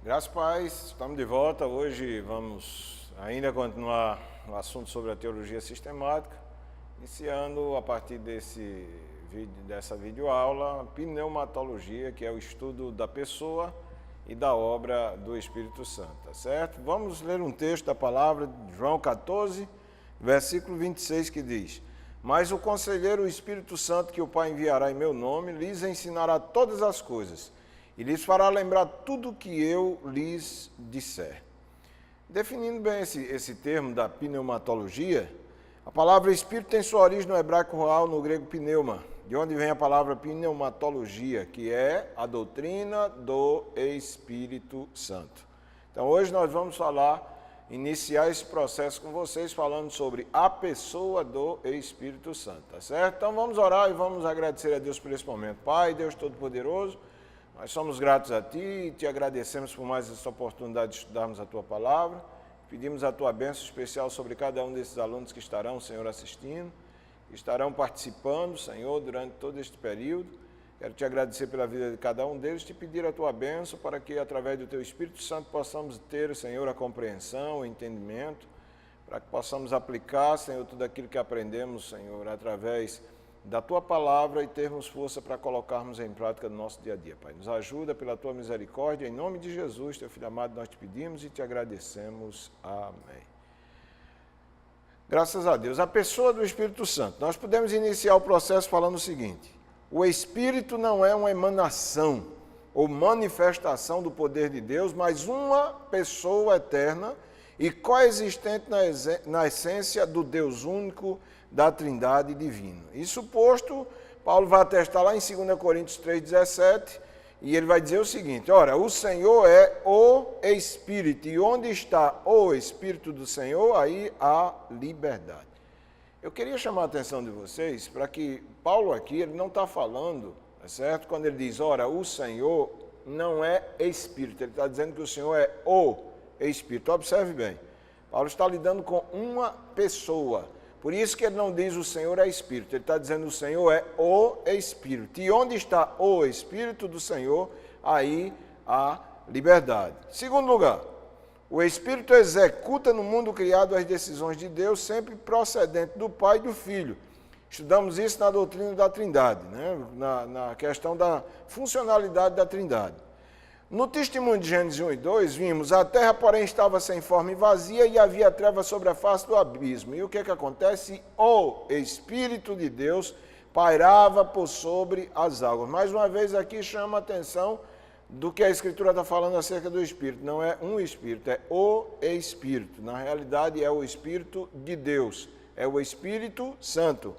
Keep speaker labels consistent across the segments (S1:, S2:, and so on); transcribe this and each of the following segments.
S1: Graças a Deus, estamos de volta. Hoje vamos ainda continuar o assunto sobre a teologia sistemática, iniciando a partir dessa videoaula, pneumatologia, que é o estudo da pessoa e da obra do Espírito Santo, tá certo? Vamos ler um texto da palavra de João 14, versículo 26, que diz: Mas o conselheiro, o Espírito Santo, que o Pai enviará em meu nome, lhes ensinará todas as coisas e lhes fará lembrar tudo o que eu lhes disser. Definindo bem esse termo da pneumatologia, a palavra Espírito tem sua origem no hebraico roal, no grego pneuma, de onde vem a palavra pneumatologia, que é a doutrina do Espírito Santo. Então hoje nós vamos iniciar esse processo com vocês, falando sobre a pessoa do Espírito Santo, tá certo? Então vamos orar e vamos agradecer a Deus por esse momento. Pai, Deus Todo-Poderoso, nós somos gratos a Ti e Te agradecemos por mais essa oportunidade de estudarmos a Tua Palavra. Pedimos a Tua bênção especial sobre cada um desses alunos que estarão, Senhor, assistindo, que estarão participando, Senhor, durante todo este período. Quero Te agradecer pela vida de cada um deles, Te pedir a Tua bênção para que, através do Teu Espírito Santo, possamos ter, Senhor, a compreensão, o entendimento, para que possamos aplicar, Senhor, tudo aquilo que aprendemos, Senhor, através da Tua Palavra e termos força para colocarmos em prática no nosso dia a dia, Pai. Nos ajuda pela Tua misericórdia, em nome de Jesus, Teu Filho amado, nós Te pedimos e Te agradecemos. Amém. Graças a Deus. A pessoa do Espírito Santo. Nós podemos iniciar o processo falando o seguinte: o Espírito não é uma emanação ou manifestação do poder de Deus, mas uma pessoa eterna e coexistente na essência do Deus único, da Trindade divina. Isso posto, Paulo vai atestar lá em 2 Coríntios 3,17, e ele vai dizer o seguinte: ora, o Senhor é o Espírito, e onde está o Espírito do Senhor, aí há liberdade. Eu queria chamar a atenção de vocês para que Paulo aqui, ele não está falando, tá certo? Quando ele diz, ora, o Senhor não é Espírito, ele está dizendo que o Senhor é o Espírito. Observe bem, Paulo está lidando com uma pessoa. Por isso que ele não diz o Senhor é Espírito, ele está dizendo o Senhor é o Espírito. E onde está o Espírito do Senhor, aí há liberdade. Segundo lugar, o Espírito executa no mundo criado as decisões de Deus, sempre procedente do Pai e do Filho. Estudamos isso na doutrina da Trindade, né? na questão da funcionalidade da Trindade. No testemunho de Gênesis 1 e 2, vimos, a terra, porém, estava sem forma e vazia, e havia trevas sobre a face do abismo. E o que acontece? O Espírito de Deus pairava por sobre as águas. Mais uma vez aqui chama a atenção do que a Escritura está falando acerca do Espírito. Não é um Espírito, é o Espírito. Na realidade, é o Espírito de Deus. É o Espírito Santo.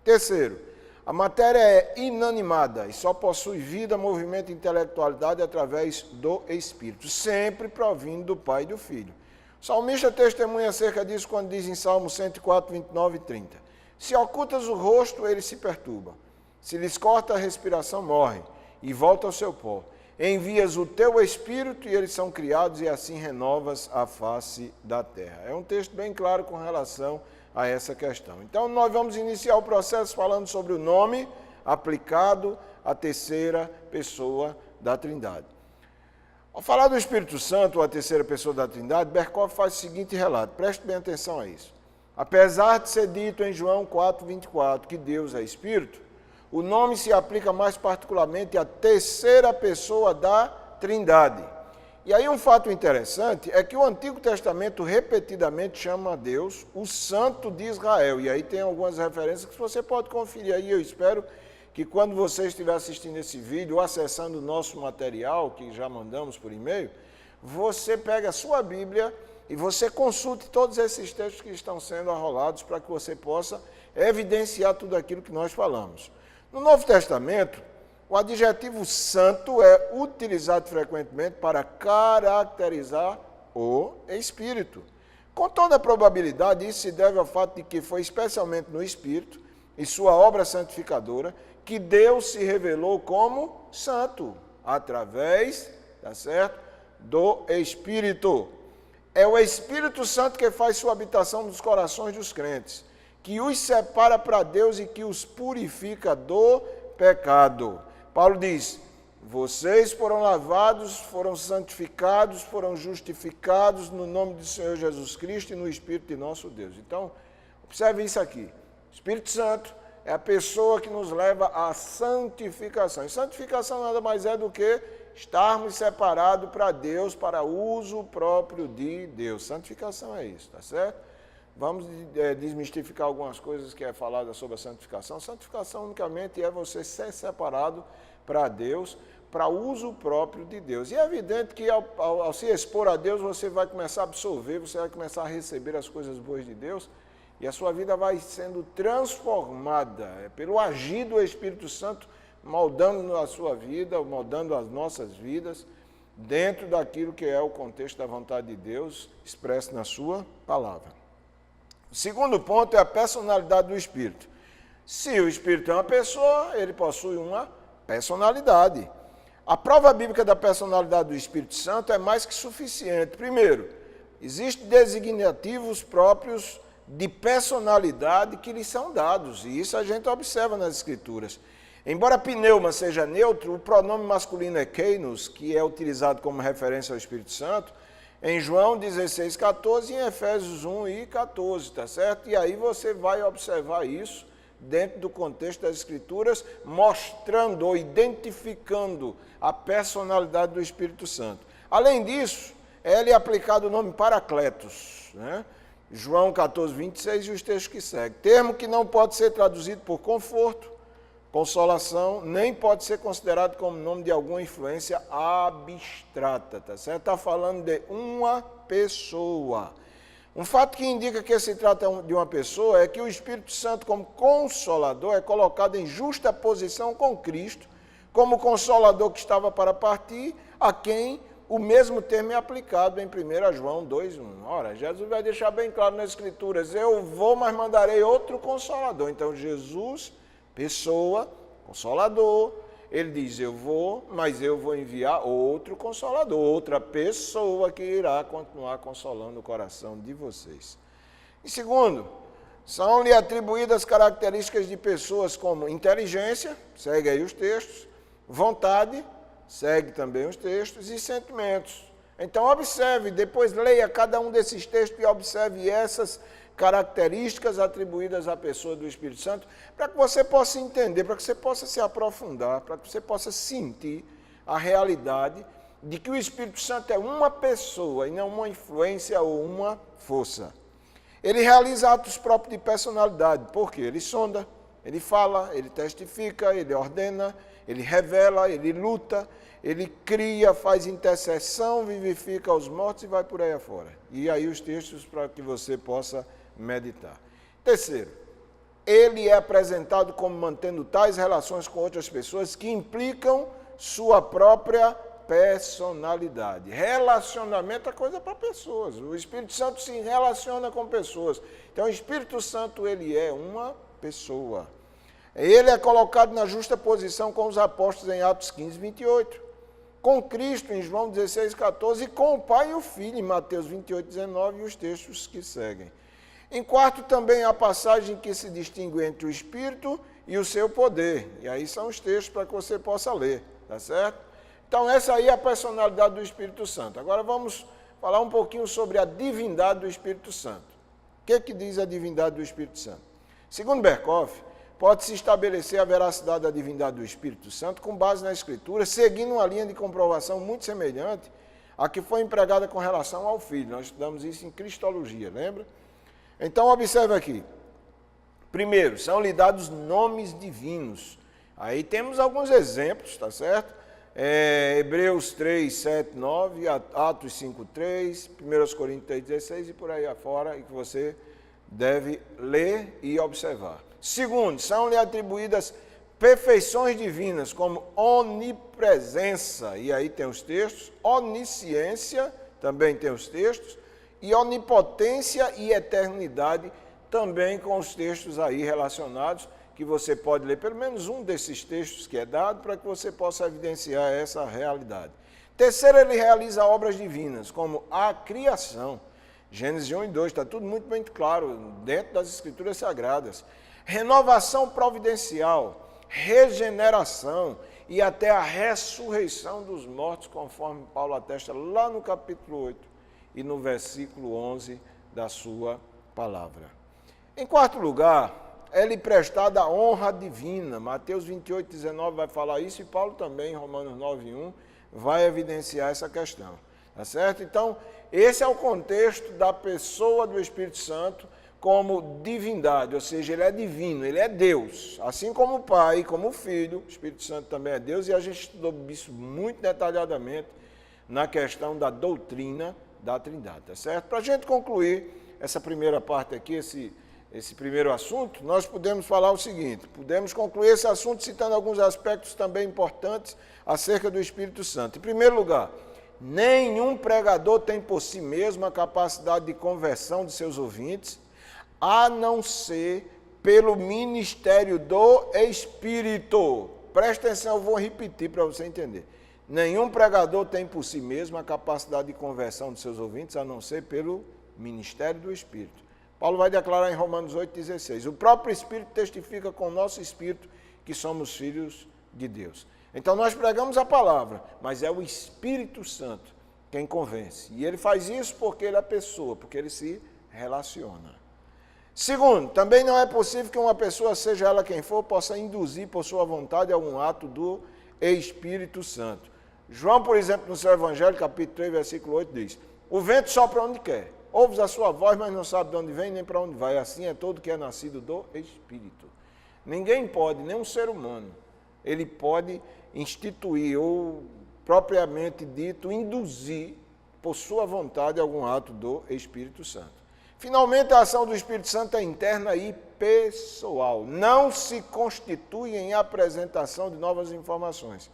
S1: Terceiro, a matéria é inanimada e só possui vida, movimento e intelectualidade através do Espírito, sempre provindo do Pai e do Filho. O salmista testemunha acerca disso quando diz em Salmo 104, 29 e 30. Se ocultas o rosto, ele se perturba. Se lhes corta a respiração, morre e volta ao seu pó. Envias o teu Espírito e eles são criados e assim renovas a face da terra. É um texto bem claro com relação a essa questão. Então, nós vamos iniciar o processo falando sobre o nome aplicado à terceira pessoa da Trindade. Ao falar do Espírito Santo, ou a terceira pessoa da Trindade, Berkov faz o seguinte relato, preste bem atenção a isso. Apesar de ser dito em João 4,24 que Deus é Espírito, o nome se aplica mais particularmente à terceira pessoa da Trindade. E aí um fato interessante é que o Antigo Testamento repetidamente chama a Deus o Santo de Israel. E aí tem algumas referências que você pode conferir aí. Eu espero que quando você estiver assistindo esse vídeo ou acessando o nosso material, que já mandamos por e-mail, você pega a sua Bíblia e você consulte todos esses textos que estão sendo arrolados para que você possa evidenciar tudo aquilo que nós falamos. No Novo Testamento, o adjetivo santo é utilizado frequentemente para caracterizar o Espírito. Com toda probabilidade, isso se deve ao fato de que foi especialmente no Espírito e sua obra santificadora que Deus se revelou como santo, através, tá certo, do Espírito. É o Espírito Santo que faz sua habitação nos corações dos crentes, que os separa para Deus e que os purifica do pecado. Paulo diz: vocês foram lavados, foram santificados, foram justificados no nome do Senhor Jesus Cristo e no Espírito de nosso Deus. Então, observe isso aqui. O Espírito Santo é a pessoa que nos leva à santificação. E santificação nada mais é do que estarmos separados para Deus, para uso próprio de Deus. Santificação é isso, tá certo? Vamos desmistificar algumas coisas que é falada sobre a santificação. Santificação unicamente é você ser separado para Deus, para uso próprio de Deus. E é evidente que ao se expor a Deus, você vai começar a absorver, você vai começar a receber as coisas boas de Deus, e a sua vida vai sendo transformada pelo agir do Espírito Santo, moldando a sua vida, moldando as nossas vidas, dentro daquilo que é o contexto da vontade de Deus, expresso na sua palavra. O segundo ponto é a personalidade do Espírito. Se o Espírito é uma pessoa, ele possui uma personalidade. A prova bíblica da personalidade do Espírito Santo é mais que suficiente. Primeiro, existem designativos próprios de personalidade que lhes são dados, e isso a gente observa nas Escrituras. Embora pneuma seja neutro, o pronome masculino é kainos, que é utilizado como referência ao Espírito Santo, em João 16,14 e em Efésios 1:14, tá certo? E aí você vai observar isso dentro do contexto das Escrituras, mostrando ou identificando a personalidade do Espírito Santo. Além disso, é aplicado o nome Paracletos, né? João 14:26 e os textos que seguem. Termo que não pode ser traduzido por conforto, consolação, nem pode ser considerado como nome de alguma influência abstrata, tá certo? Está falando de uma pessoa. Um fato que indica que se trata de uma pessoa é que o Espírito Santo, como consolador, é colocado em justa posição com Cristo, como consolador que estava para partir, a quem o mesmo termo é aplicado em 1 João 2:1. Ora, Jesus vai deixar bem claro nas Escrituras: eu vou, mas mandarei outro consolador. Então, Jesus, pessoa, consolador, ele diz: eu vou, mas eu vou enviar outro consolador, outra pessoa que irá continuar consolando o coração de vocês. E segundo, são-lhe atribuídas características de pessoas como inteligência, segue aí os textos, vontade, segue também os textos, e sentimentos. Então observe, depois leia cada um desses textos e observe essas características atribuídas à pessoa do Espírito Santo, para que você possa entender, para que você possa se aprofundar, para que você possa sentir a realidade de que o Espírito Santo é uma pessoa e não uma influência ou uma força. Ele realiza atos próprios de personalidade, porque ele sonda, ele fala, ele testifica, ele ordena, ele revela, ele luta, ele cria, faz intercessão, vivifica os mortos e vai por aí afora. E aí os textos para que você possa meditar. Terceiro, ele é apresentado como mantendo tais relações com outras pessoas que implicam sua própria personalidade. Relacionamento é coisa para pessoas. O Espírito Santo se relaciona com pessoas. Então o Espírito Santo, ele é uma pessoa. Ele é colocado na justa posição com os apóstolos em Atos 15:28, com Cristo em João 16:14 e com o Pai e o Filho em Mateus 28:19 e os textos que seguem. Em quarto, também há passagem que se distingue entre o Espírito e o seu poder. E aí são os textos para que você possa ler, tá certo? Então essa aí é a personalidade do Espírito Santo. Agora vamos falar um pouquinho sobre a divindade do Espírito Santo. O que diz a divindade do Espírito Santo? Segundo Berkhoff, pode-se estabelecer a veracidade da divindade do Espírito Santo com base na Escritura, seguindo uma linha de comprovação muito semelhante à que foi empregada com relação ao Filho. Nós estudamos isso em Cristologia, lembra? Então, observe aqui. Primeiro, são-lhe dados nomes divinos. Aí temos alguns exemplos, tá certo? Hebreus 3, 7, 9, Atos 5, 3, 1 Coríntios 3, 16 e por aí afora, e que você deve ler e observar. Segundo, são-lhe atribuídas perfeições divinas, como onipresença, e aí tem os textos, onisciência, também tem os textos, e onipotência e eternidade, também com os textos aí relacionados, que você pode ler pelo menos um desses textos que é dado, para que você possa evidenciar essa realidade. Terceiro, ele realiza obras divinas, como a criação. Gênesis 1 e 2, está tudo muito bem claro, dentro das Escrituras Sagradas. Renovação providencial, regeneração e até a ressurreição dos mortos, conforme Paulo atesta lá no capítulo 8 e no versículo 11 da sua palavra. Em quarto lugar, é lhe prestada a honra divina. Mateus 28, 19 vai falar isso, e Paulo também, em Romanos 9, 1, vai evidenciar essa questão. Tá certo? Então, esse é o contexto da pessoa do Espírito Santo como divindade, ou seja, ele é divino, ele é Deus. Assim como o Pai, como o Filho, o Espírito Santo também é Deus, e a gente estudou isso muito detalhadamente na questão da doutrina da Trindade, tá certo? Para a gente concluir essa primeira parte aqui, esse primeiro assunto, nós podemos falar o seguinte: podemos concluir esse assunto citando alguns aspectos também importantes acerca do Espírito Santo. Em primeiro lugar, nenhum pregador tem por si mesmo a capacidade de conversão de seus ouvintes, a não ser pelo ministério do Espírito. Presta atenção, eu vou repetir para você entender. Nenhum pregador tem por si mesmo a capacidade de conversão de seus ouvintes, a não ser pelo ministério do Espírito. Paulo vai declarar em Romanos 8,16, o próprio Espírito testifica com o nosso Espírito que somos filhos de Deus. Então nós pregamos a palavra, mas é o Espírito Santo quem convence. E ele faz isso porque ele é pessoa, porque ele se relaciona. Segundo, também não é possível que uma pessoa, seja ela quem for, possa induzir por sua vontade algum ato do Espírito Santo. João, por exemplo, no seu Evangelho, capítulo 3, versículo 8, diz, o vento sopra onde quer, ouves a sua voz, mas não sabe de onde vem nem para onde vai. Assim é todo que é nascido do Espírito. Ninguém pode, nem um ser humano, ele pode instituir ou, propriamente dito, induzir por sua vontade algum ato do Espírito Santo. Finalmente, a ação do Espírito Santo é interna e pessoal. Não se constitui em apresentação de novas informações.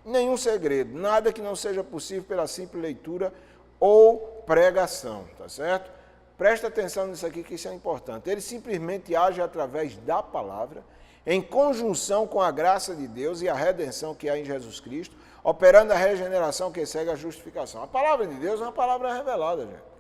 S1: Nenhum segredo, nada que não seja possível pela simples leitura ou pregação, tá certo? Presta atenção nisso aqui, que isso é importante. Ele simplesmente age através da palavra, em conjunção com a graça de Deus e a redenção que há em Jesus Cristo, operando a regeneração que segue a justificação. A palavra de Deus é uma palavra revelada, gente.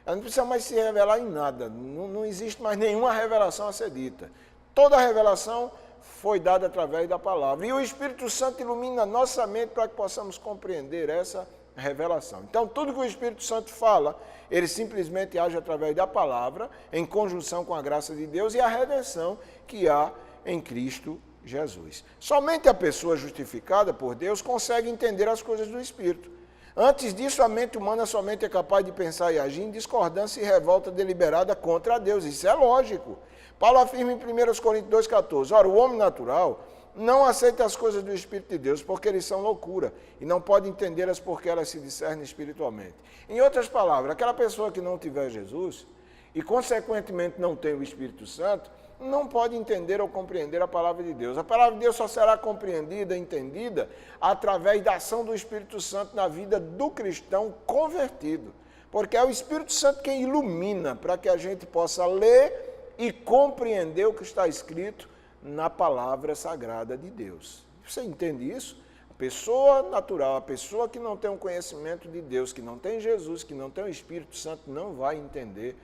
S1: Ela não precisa mais se revelar em nada, não existe mais nenhuma revelação a ser dita. Toda a revelação foi dada através da palavra. E o Espírito Santo ilumina a nossa mente para que possamos compreender essa revelação. Então, tudo que o Espírito Santo fala, ele simplesmente age através da palavra, em conjunção com a graça de Deus e a redenção que há em Cristo Jesus. Somente a pessoa justificada por Deus consegue entender as coisas do Espírito. Antes disso, a mente humana somente é capaz de pensar e agir em discordância e revolta deliberada contra Deus. Isso é lógico. Paulo afirma em 1 Coríntios 2,14, ora, o homem natural não aceita as coisas do Espírito de Deus, porque eles são loucura, e não pode entendê-las porque elas se discernem espiritualmente. Em outras palavras, aquela pessoa que não tiver Jesus, e consequentemente não tem o Espírito Santo, não pode entender ou compreender a palavra de Deus. A palavra de Deus só será compreendida, entendida, através da ação do Espírito Santo na vida do cristão convertido. Porque é o Espírito Santo quem ilumina para que a gente possa ler e compreender o que está escrito na palavra sagrada de Deus. Você entende isso? A pessoa natural, a pessoa que não tem um conhecimento de Deus, que não tem Jesus, que não tem o Espírito Santo, não vai entender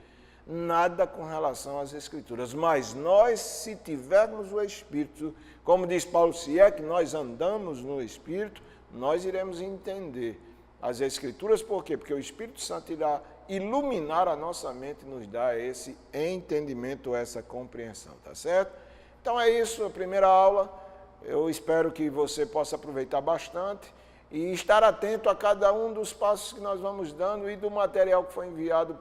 S1: nada com relação às Escrituras. Mas nós, se tivermos o Espírito, como diz Paulo, se é que nós andamos no Espírito, nós iremos entender as Escrituras. Por quê? Porque o Espírito Santo irá iluminar a nossa mente e nos dar esse entendimento, essa compreensão, tá certo? Então é isso, a primeira aula. Eu espero que você possa aproveitar bastante e estar atento a cada um dos passos que nós vamos dando e do material que foi enviado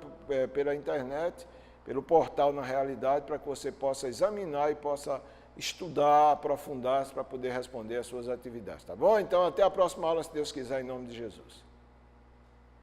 S1: pela internet, pelo portal Na Realidade, para que você possa examinar e possa estudar, aprofundar-se para poder responder às suas atividades, tá bom? Então, até a próxima aula, se Deus quiser, em nome de Jesus.